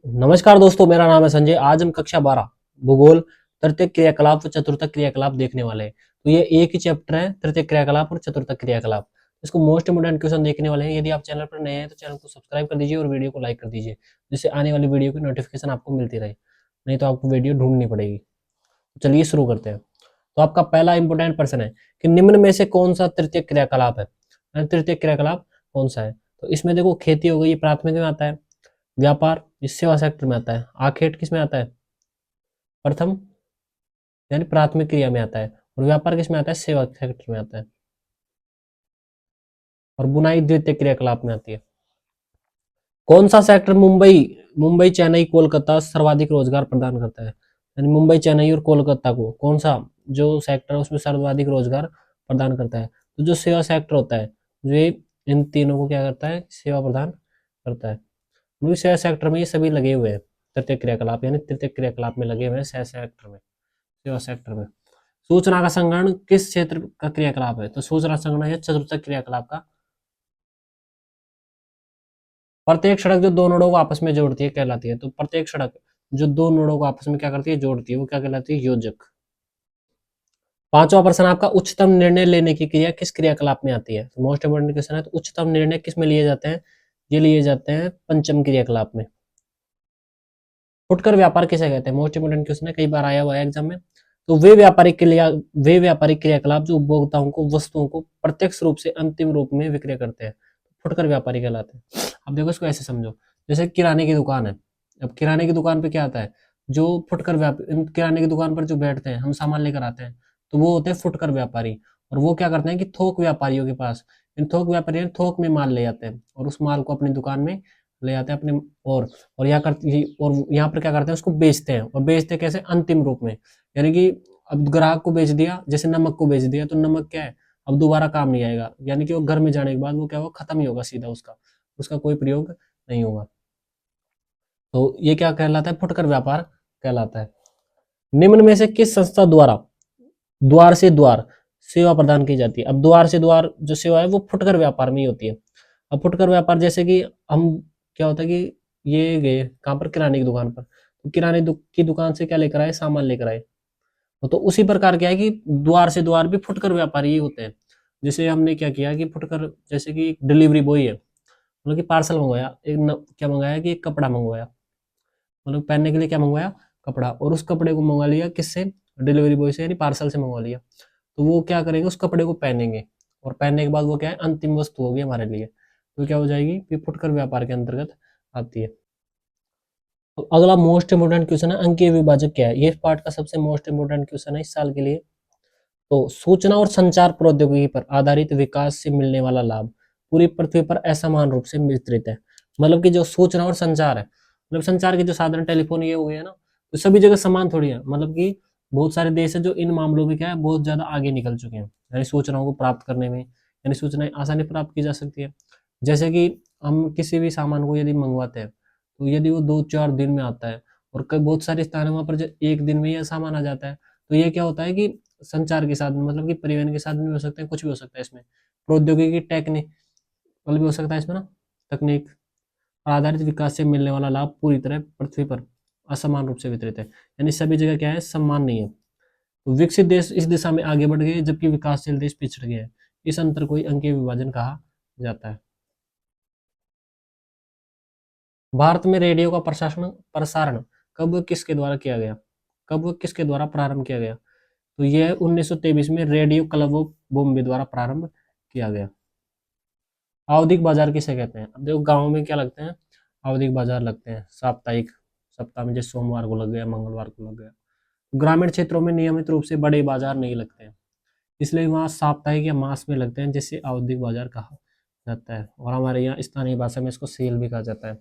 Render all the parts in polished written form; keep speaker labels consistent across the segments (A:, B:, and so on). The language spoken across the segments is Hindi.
A: नमस्कार दोस्तों, मेरा नाम है संजय। आज हम कक्षा 12 भूगोल तृतीय क्रियाकलाप व चतुर्थक क्रियाकलाप देखने वाले हैं। तो ये एक ही चैप्टर है, तृतीय क्रियाकलाप और चतुर्थक क्रियाकलाप। इसको मोस्ट इंपोर्टेंट क्वेश्चन देखने वाले हैं। यदि आप चैनल पर नए हैं तो चैनल को सब्सक्राइब कर दीजिए और वीडियो को लाइक कर दीजिए, जिससे आने वाली वीडियो की नोटिफिकेशन आपको मिलती रहे। नहीं तो आपको वीडियो ढूंढनी पड़ेगी। तो चलिए शुरू करते हैं। तो आपका पहला इंपोर्टेंट प्रश्न है कि निम्न में से कौन सा तृतीय क्रियाकलाप है। तृतीय क्रियाकलाप कौन सा है? तो इसमें देखो, खेती हो गई, ये प्राथमिक में आता है। व्यापार इस सेवा सेक्टर में आता है। आखेट किस में आता है? प्रथम यानी प्राथमिक क्रिया में आता है। और व्यापार किस में आता है? सेवा सेक्टर में आता है। और बुनाई द्वितीय क्रियाकलाप में आती है। कौन सा सेक्टर मुंबई मुंबई चेन्नई कोलकाता सर्वाधिक रोजगार प्रदान करता है? यानी मुंबई चेन्नई और कोलकाता को कौन सा जो सेक्टर है उसमें सर्वाधिक रोजगार प्रदान करता है? तो जो सेवा सेक्टर होता है, जो ये इन तीनों को क्या करता है? सेवा प्रदान करता है। क्योंकि सेवा सेक्टर में ये सभी लगे हुए हैं। तृतीय क्रियाकलाप यानी तृतीय क्रियाकलाप में लगे हुए हैं सेवा सेक्टर में। सेवा सेक्टर में सूचना का संग्रहण किस क्षेत्र का क्रियाकलाप है? तो सूचना संग्रहण है चतुर्थक क्रियाकलाप का। प्रत्येक सड़क जो दो नोडों को आपस में जोड़ती है कहलाती है। तो प्रत्येक सड़क जो दो नोडों को आपस में क्या करती है? जोड़ती है, वो क्या कहलाती है? योजक। पांचवा प्रश्न आपका, उच्चतम निर्णय लेने की क्रिया किस क्रियाकलाप में आती है? तो मोस्ट इंपोर्टेंट क्वेश्चन है। तो उच्चतम निर्णय किस में लिए जाते हैं? ये लिए जाते हैं पंचम क्रियाकलाप में। फुटकर व्यापार किसे कहते हैं? मोस्ट इंपोर्टेंट क्वेश्चन है, कई बार आया हुआ है एग्जाम में। तो वे व्यापारिक क्रियाकलाप जो उपभोक्ताओं को वस्तुओं को प्रत्यक्ष रूप से अंतिम रूप में विक्रय करते हैं, फुटकर व्यापारी कहलाते हैं। अब देखो, इसको ऐसे समझो, जैसे किराने की दुकान है। अब किराने की दुकान पे क्या आता है? जो फुटकर व्यापारी किराने की दुकान पर जो बैठते हैं, हम सामान लेकर आते हैं, तो वो होते हैं फुटकर व्यापारी। और वो क्या करते हैं कि थोक व्यापारियों के पास, इन थोक व्यापारी थोक में माल ले जाते हैं और उस माल को अपनी दुकान में ले जाते हैं अपने। और यहाँ पर क्या करते हैं? उसको बेचते हैं। और बेचते कैसे? अंतिम रूप में। यानी कि अब ग्राहक को बेच दिया, जैसे नमक को बेच दिया, तो नमक क्या है? अब दोबारा काम नहीं आएगा। यानी कि वो घर में जाने के बाद वो क्या होगा? खत्म ही होगा सीधा, उसका उसका कोई प्रयोग नहीं होगा। तो ये क्या कहलाता है? फुटकर व्यापार कहलाता है। निम्न में से किस संस्था द्वारा द्वार से द्वार सेवा प्रदान की जाती है? अब द्वार से द्वार जो सेवा है वो फुटकर व्यापार में ही होती है। अब फुटकर व्यापार जैसे कि हम, क्या होता है कि ये गए कहाँ पर? किराने की दुकान पर। तो की दुकान से क्या लेकर आए? सामान लेकर आए। तो उसी प्रकार क्या है कि द्वार से द्वार भी फुटकर व्यापारी ही होते हैं। जैसे हमने क्या किया कि फुटकर, जैसे कि डिलीवरी बॉय है, मतलब कि पार्सल मंगवाया, क्या मंगाया कि एक कपड़ा मंगवाया, मतलब पहनने के लिए क्या मंगवाया? कपड़ा। और उस कपड़े को मंगवा लिया किससे? डिलीवरी बॉय से, यानी पार्सल से मंगवा लिया। तो वो क्या करेंगे? उस कपड़े को पहनेंगे। और पहनने के बाद वो क्या है? अंतिम वस्तु होगी हमारे लिए। तो क्या हो जाएगी? ये फुटकर व्यापार के अंतर्गत आती है। तो अगला मोस्ट इंपोर्टेंट क्वेश्चन है, अंकीय विभाजक क्या है? ये पार्ट का सबसे मोस्ट इंपोर्टेंट क्वेश्चन है इस साल के लिए। तो सूचना और संचार प्रौद्योगिकी पर आधारित विकास से मिलने वाला लाभ पूरी पृथ्वी पर असमान रूप से विस्तृत है। मतलब कि जो सूचना और संचार है, मतलब संचार के जो साधन, टेलीफोन ये हो गया ना, तो सभी जगह समान थोड़ी है। मतलब कि बहुत सारे देश है जो इन मामलों में क्या है? बहुत ज्यादा आगे निकल चुके हैं, यानी सूचनाओं को प्राप्त करने में, यानी सूचनाएं आसानी प्राप्त की जा सकती है। जैसे कि हम किसी भी सामान को यदि मंगवाते हैं, तो यदि वो 2-4 दिन में आता है, और कई बहुत सारे स्थान है वहां पर जो एक दिन में यह सामान आ जाता है। तो ये क्या होता है कि संचार के साधन, मतलब कि परिवहन के साधन भी हो सकते हैं, कुछ भी हो सकता है इसमें। प्रौद्योगिकी टेक्निक मतलब भी हो सकता है इसमें ना, तकनीक पर आधारित विकास से मिलने वाला लाभ पूरी तरह पृथ्वी पर असमान रूप से वितरित है। यानी सभी जगह क्या है? समान नहीं है। तो विकसित देश इस दिशा में आगे बढ़ गए, जबकि विकासशील देश पिछड़ गए हैं। इस अंतर को ही अंकीय विभाजन कहा जाता है। भारत में रेडियो का प्रसारण कब किसके द्वारा किया गया? कब किसके द्वारा प्रारंभ किया गया? तो यह 1923 में रेडियो क्लब ऑफ बॉम्बे द्वारा प्रारंभ किया गया। आवधिक बाजार किसे कहते हैं? अब देखो, गाँव में क्या लगते हैं? आवधिक बाजार लगते हैं, साप्ताहिक। सप्ताह में जैसे सोमवार को लग गया, मंगलवार को लग गया। ग्रामीण क्षेत्रों में नियमित रूप से बड़े बाजार नहीं लगते हैं, इसलिए वहाँ साप्ताहिक या मास में लगते हैं, जिसे आवधिक बाजार कहा जाता है। और हमारे यहाँ स्थानीय भाषा में इसको सेल भी कहा जाता है।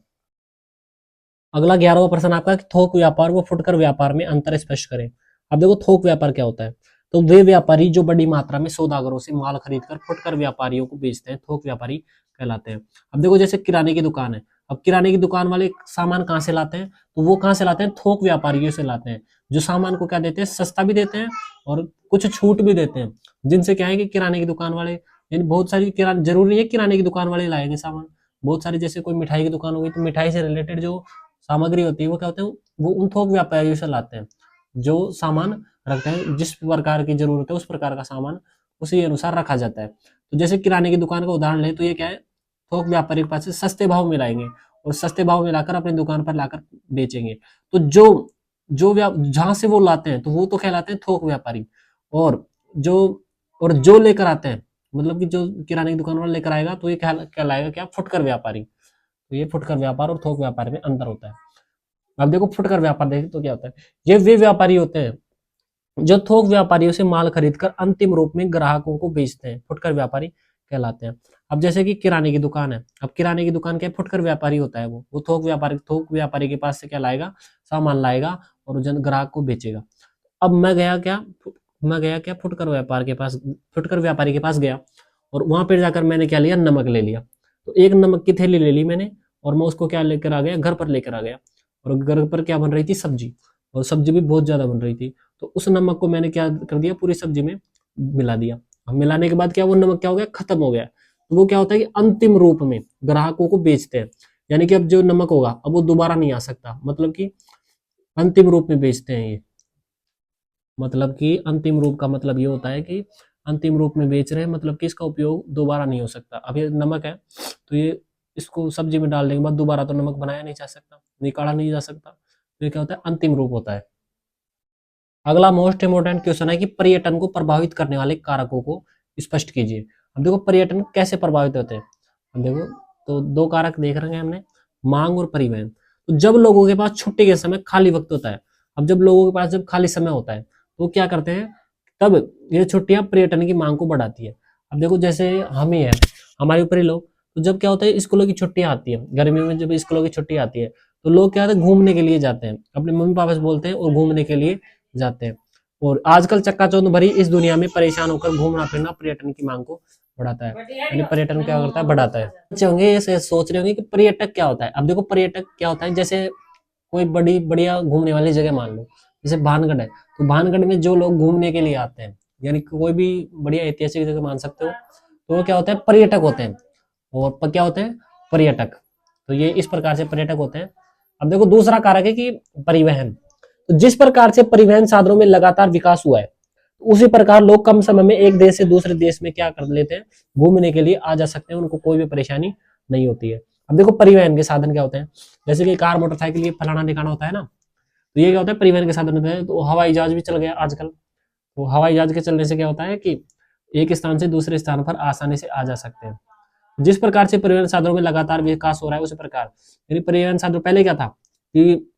A: अगला 11वां प्रश्न आपका, कि थोक व्यापार व फुटकर व्यापार में अंतर स्पष्ट करें। अब देखो, थोक व्यापार क्या होता है? तो वे व्यापारी जो बड़ी मात्रा में सौदागरों से माल खरीदकर फुटकर व्यापारियों को बेचते हैं, थोक व्यापारी कहलाते हैं। अब देखो, जैसे किराने की दुकान है। अब किराने की दुकान वाले सामान कहाँ से लाते हैं? तो वो कहाँ से लाते हैं? थोक व्यापारियों से लाते हैं, जो सामान को क्या देते हैं? सस्ता भी देते हैं और कुछ छूट भी देते हैं। जिनसे क्या है कि किराने की दुकान वाले, यानी बहुत सारी किराना, जरूरी नहीं है किराने की दुकान वाले लाएंगे सामान। बहुत सारी, जैसे कोई मिठाई की दुकान होगी, तो मिठाई से रिलेटेड जो सामग्री होती है वो क्या होते हैं, वो उन थोक व्यापारियों से लाते हैं जो सामान रखते हैं, जिस प्रकार की जरूरत है उस प्रकार का सामान उसी अनुसार रखा जाता है। तो जैसे किराने की दुकान का उदाहरण लें तो ये क्या है, थोक व्यापारी के पास से सस्ते भाव में लाएंगे और सस्ते भाव में लाकर अपनी दुकान पर लाकर बेचेंगे। तो जो जो जहां से वो लाते हैं तो वो तो कहलाते हैं थोक व्यापारी, और जो जो लेकर आते हैं, मतलब कि जो किराने की दुकान वाला लेकर आएगा तो ये कहलाएगा क्या, फुटकर व्यापारी। तो ये फुटकर व्यापार और थोक व्यापार में अंतर होता है। अब देखो फुटकर व्यापार देखें तो क्या होता है, ये वे व्यापारी होते हैं जो थोक व्यापारियों से माल खरीदकर अंतिम रूप में ग्राहकों को बेचते हैं, फुटकर व्यापारी कहलाते हैं। अब जैसे कि किराने की दुकान है, अब किराने की दुकान क्या, फुटकर व्यापारी होता है, वो थोक व्यापारी के पास से क्या लाएगा, सामान लाएगा और जन ग्राहक को बेचेगा। अब मैं गया क्या फुटकर व्यापार के पास, फुटकर व्यापारी के पास गया और वहां पर जाकर मैंने क्या लिया, नमक ले लिया। तो एक नमक की थैली ले ली मैंने और मैं उसको क्या लेकर आ गया, घर पर लेकर आ गया। और घर पर क्या बन रही थी, सब्जी, और सब्जी भी बहुत ज्यादा बन रही थी। तो उस नमक को मैंने क्या कर दिया, पूरी सब्जी में मिला दिया। अब मिलाने के बाद क्या, वो नमक क्या हो गया, खत्म हो गया। तो वो क्या होता है कि अंतिम रूप में ग्राहकों को बेचते हैं, यानी कि अब जो नमक होगा अब वो दोबारा नहीं आ सकता, मतलब कि अंतिम रूप में बेचते हैं ये। मतलब कि अंतिम रूप का मतलब ये होता है कि अंतिम रूप में बेच रहे हैं, मतलब कि इसका उपयोग दोबारा नहीं हो सकता। अब ये नमक है तो ये इसको सब्जी में डालने के बाद दोबारा तो नमक बनाया नहीं जा सकता, निकाला नहीं जा सकता। तो ये क्या होता है, अंतिम रूप होता है। अगला मोस्ट इंपोर्टेंट क्वेश्चन है कि पर्यटन को प्रभावित करने वाले कारकों को स्पष्ट कीजिए। अब देखो पर्यटन कैसे प्रभावित होते हैं, अब देखो तो दो कारक देख रहे हैं हमने, मांग और परिवहन। तो जब लोगों के पास छुट्टी के समय खाली वक्त होता है, अब जब लोगों के पास जब खाली समय होता है तो क्या करते हैं, तब ये छुट्टियां पर्यटन की मांग को बढ़ाती है। अब देखो जैसे हम ही है, हमारे ऊपर ही लोग, तो जब क्या होता है स्कूलों की छुट्टियां आती है, गर्मियों में जब स्कूलों की छुट्टी आती है तो लोग क्या होता है, घूमने के लिए जाते हैं, अपने मम्मी पापा से बोलते हैं और घूमने के लिए जाते हैं। और आजकल चक्काचौंध भरी इस दुनिया में परेशान होकर घूमना फिरना पर्यटन की मांग को बढ़ाता है, यानी पर्यटन क्या करता है, बढ़ाता है। बच्चे होंगे ये सोच रहे होंगे कि पर्यटक क्या होता है। अब देखो पर्यटक क्या होता है, जैसे कोई बड़ी बढ़िया घूमने वाली जगह मान लो, जैसे भानगढ़ है, तो भानगढ़ में जो लोग घूमने के लिए आते हैं, यानी कोई भी बढ़िया ऐतिहासिक जगह मान सकते हो, तो वो क्या होता है, पर्यटक होते हैं। और क्या होते हैं, पर्यटक। तो ये इस प्रकार से पर्यटक होते हैं। अब देखो दूसरा कारक है कि परिवहन। तो जिस प्रकार से परिवहन साधनों में लगातार विकास हुआ है उसी प्रकार लोग कम समय में एक देश से दूसरे देश में क्या कर लेते हैं, घूमने के लिए आ जा सकते हैं, उनको कोई भी परेशानी नहीं होती है। अब देखो परिवहन के साधन क्या होते हैं, जैसे कि कार मोटरसाइकिल ये फलाना ठिकाना होता है ना, तो ये क्या होता है, परिवहन के साधन होते हैं। तो हवाई जहाज भी चल गया आजकल, तो हवाई जहाज के चलने से क्या होता है कि एक स्थान से दूसरे स्थान पर आसानी से आ जा सकते हैं। जिस प्रकार से परिवहन साधनों में लगातार विकास हो रहा है उसी प्रकार, यानी परिवहन साधन पहले क्या था कि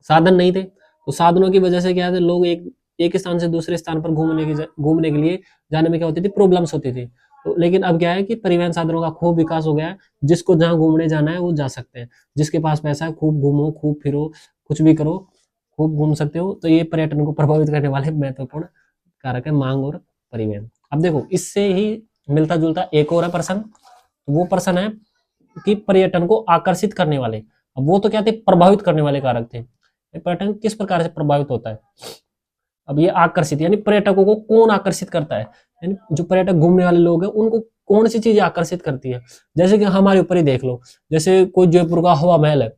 A: साधन नहीं थे, तो साधनों की वजह से क्या है, लोग एक स्थान से दूसरे स्थान पर घूमने के लिए जाने में क्या होती थी, प्रॉब्लम्स होती थी। तो लेकिन अब क्या है कि परिवहन साधनों का खूब विकास हो गया है, जिसको जहां घूमने जाना है वो जा सकते हैं, जिसके पास पैसा है खूब घूमो खूब फिरो कुछ भी करो, खूब घूम सकते हो। तो ये पर्यटन को प्रभावित करने वाले महत्वपूर्ण कारक है, मांग और परिवहन। अब देखो इससे ही मिलता जुलता एक और है प्रश्न, तो वो प्रश्न है कि पर्यटन को आकर्षित करने वाले, अब वो तो क्या थे, प्रभावित करने वाले कारक थे, पर्यटन किस प्रकार से प्रभावित होता है। अब ये आकर्षित यानी पर्यटकों को कौन आकर्षित करता है, यानी जो पर्यटक घूमने वाले लोग हैं उनको कौन सी चीजें आकर्षित करती है। जैसे कि हमारे ऊपर ही देख लो, जैसे कोई जयपुर का हवा महल है,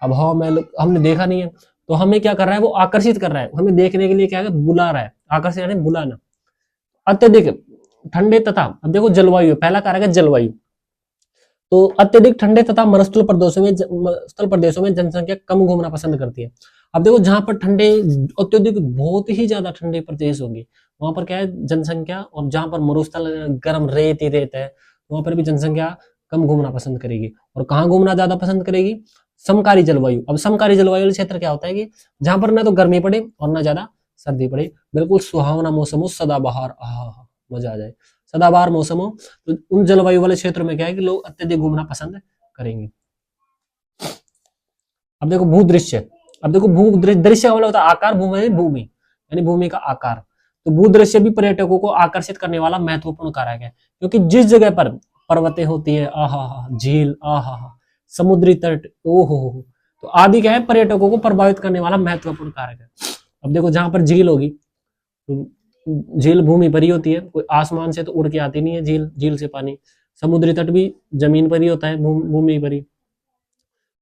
A: अब हवा महल हमने देखा नहीं है तो हमें क्या कर रहा है, वो आकर्षित कर रहा है, हमें देखने के लिए क्या है, बुला रहा है, आकर्षित यानी बुलाना। अत्यधिक ठंडे तथा, अब देखो जलवायु, पहला कारक है जलवायु। तो अत्यधिक ठंडे तथा मरुस्थल प्रदेशों में जनसंख्या कम घूमना पसंद करती है। अब देखो जहां पर ठंडे, अत्यधिक बहुत ही ज्यादा ठंडे प्रदेश होंगे वहां पर क्या है जनसंख्या, और जहां पर मरुस्थल गर्म रेत ही रेत है वहां पर भी जनसंख्या कम घूमना पसंद करेगी। और कहाँ घूमना ज्यादा पसंद करेगी, समकारी जलवायु। अब समकारी जलवायु वाले क्षेत्र क्या होता है कि जहां पर ना तो गर्मी पड़े और ना ज्यादा सर्दी पड़े, बिल्कुल सुहावना मौसम हो, सदाबहार, मजा आ जाए, सदाबहार मौसम हो। तो उन जलवायु वाले क्षेत्रों में क्या है कि लोग अत्यधिक घूमना पसंद करेंगे। अब देखो भूदृश्य, अब देखो दृश्य वाला होता है आकार, भूमि यानी भूमि का आकार। तो भूदृश्य भी पर्यटकों को आकर्षित करने वाला महत्वपूर्ण कारक है, क्योंकि जिस जगह पर पर्वतें होती है, झील, समुद्री तट, ओहो, तो आदि क्या है पर्यटकों को प्रभावित करने वाला महत्वपूर्ण कारक है। अब देखो जहां पर झील होगी तो झील भूमि पर ही होती है, कोई आसमान से तो उड़ के आती नहीं है झील से पानी। समुद्री तट भी जमीन पर ही होता है, भूमि पर ही।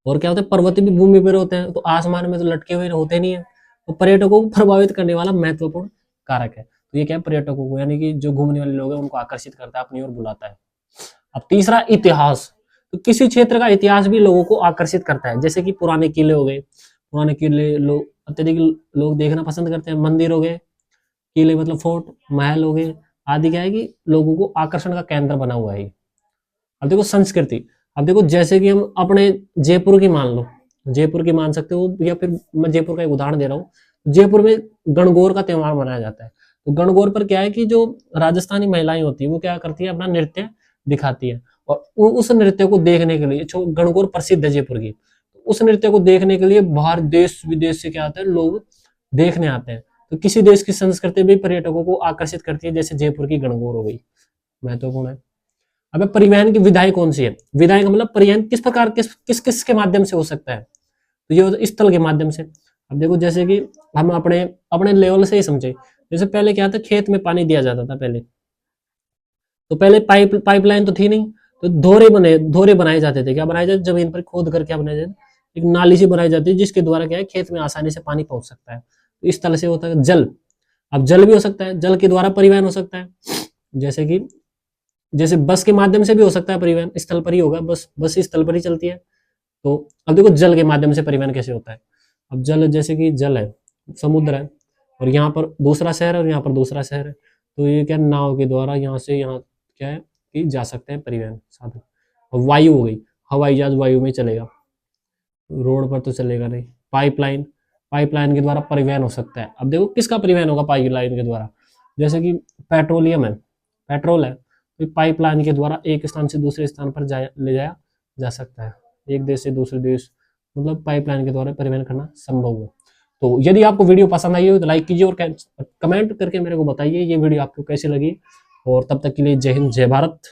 A: और क्या होता है, पर्वत भी भूमि पर होते हैं, तो आसमान में तो लटके हुए होते नहीं है। तो पर्यटकों को प्रभावित करने वाला महत्वपूर्ण कारक है। तो ये क्या है, पर्यटकों को यानी कि जो घूमने वाले लोग हैं उनको आकर्षित करता है, अपनी ओर बुलाता है। अब तीसरा, इतिहास। तो किसी क्षेत्र का इतिहास भी लोगों को आकर्षित करता है, जैसे कि पुराने किले हो गए। पुराने किले लोग अत्यधिक लोग देखना पसंद करते हैं। मंदिर हो गए, किले मतलब फोर्ट, महल हो गए आदि, क्या है कि लोगों को आकर्षण का केंद्र बना हुआ है। अब देखो संस्कृति। अब देखो जैसे कि हम अपने जयपुर की मान लो, जयपुर की मान सकते हो, या फिर मैं जयपुर का एक उदाहरण दे रहा हूँ। जयपुर में गणगौर का त्योहार मनाया जाता है। तो गणगौर पर क्या है कि जो राजस्थानी महिलाएं होती है वो क्या करती है, अपना नृत्य दिखाती है। और उस नृत्य को देखने के लिए, जो गणगौर प्रसिद्ध है जयपुर की, उस नृत्य को देखने के लिए बाहर देश विदेश से क्या आते हैं, लोग देखने आते हैं। तो किसी देश की संस्कृति भी पर्यटकों को आकर्षित करती है, जैसे जयपुर की गणगौर हो गई, महत्वपूर्ण है। अब परिवहन की विधाएं कौन सी है? विधाएं का मतलब परिवहन किस प्रकार, किस किस के माध्यम से हो सकता है? तो ये होता है स्थल के माध्यम से। अब देखो जैसे कि हम अपने अपने लेवल से ही समझे। जैसे पहले क्या था, खेत में पानी दिया जाता था पहले, तो पहले पाइपलाइन तो थी नहीं, तो धोरे बनाए जाते थे। क्या बनाए जाते, जमीन पर खोद कर क्या बनाया जाता, एक नाली सी बनाई जाती है, जिसके द्वारा क्या है, खेत में आसानी से पानी पहुंच सकता है। तो इस तरह से होता है जल। अब जल भी हो सकता है, जल के द्वारा परिवहन हो सकता है, जैसे कि जैसे बस के माध्यम से भी हो सकता है परिवहन, स्थल पर ही होगा, बस स्थल पर ही चलती है। तो अब देखो जल के माध्यम से परिवहन कैसे होता है। अब जल, जैसे कि जल है, समुद्र है, और यहाँ पर दूसरा शहर है और यहाँ पर दूसरा शहर है, तो ये क्या, नाव के द्वारा यहाँ से यहाँ क्या है कि जा सकते हैं परिवहन साधन। और वायु हो गई, हवाई जहाज वायु में चलेगा, रोड पर तो चलेगा नहीं। पाइपलाइन, पाइपलाइन के द्वारा परिवहन हो सकता है। अब देखो किसका परिवहन होगा पाइपलाइन के द्वारा, जैसे कि पेट्रोलियम है, पेट्रोल है, तो पाइपलाइन के द्वारा एक स्थान से दूसरे स्थान पर ले जाया जा सकता है, एक देश से दूसरे देश, मतलब पाइपलाइन के द्वारा परिवहन करना संभव है। तो यदि आपको वीडियो पसंद आई हो तो लाइक कीजिए और कमेंट करके मेरे को बताइए ये वीडियो आपको कैसी लगी। और तब तक के लिए जय हिंद, जय भारत।